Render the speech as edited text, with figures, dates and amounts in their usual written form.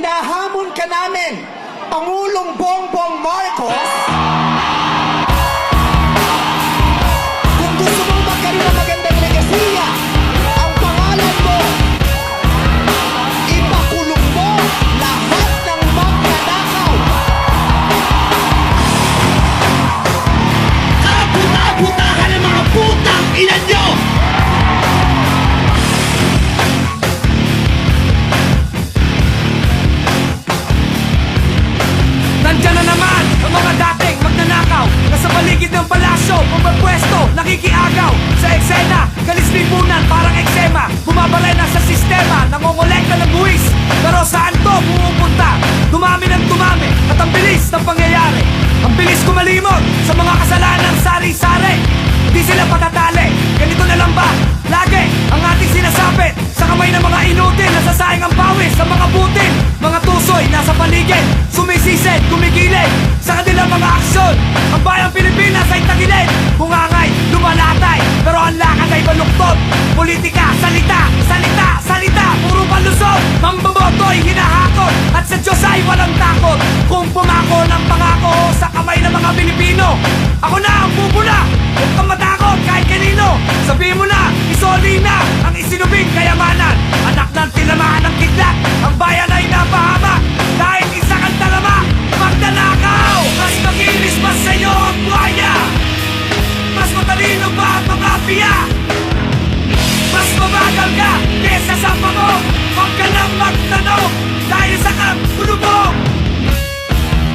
hinahamon ka namin, Pangulong Bongbong Marcos, kung gusto mong magkaroon ng magandang legasiya, ang pangalan mo, ipakulong mo lahat ng magnanakaw. Kaputa-putahan ng mga putang ina nyo! Nandyan na naman ang mga dating magnanakaw, nasa paligid ng palasyo, pumapwesto, nakikiagaw sa eksena, kalislipunan parang eksema, bumabarena sa sistema, nangongolekta ng buwis. Pero saan to pumupunta? Dumami ng dumami at ang bilis ng pangyayari. Ang bilis kumalimot sa mga kasalanan sari-sari. Di sila patatali, ganito na lang ba? Lagi ang ating sinasabit sa kamay ng mga inutil, nasasayang ang pawis sa mga butil. Mga tusoy nasa paligid, sumisisid, kumigilid sa kanilang mga aksyon. Ang bayang Pilipinas ay tagilid, bungangay, lumalatay, pero ang lakad ay baluktot. Politika, salita, salita, salita, puro palusot. Mambaboto'y hinahakot at sa Diyos ay walang takot. Kung pumako ng pangako sa kamay ng mga Pilipino, ako na ang bubula, huwag kang matakot kahit kanino. Sabihin mo na, isoli na ang isinubing kayamanan.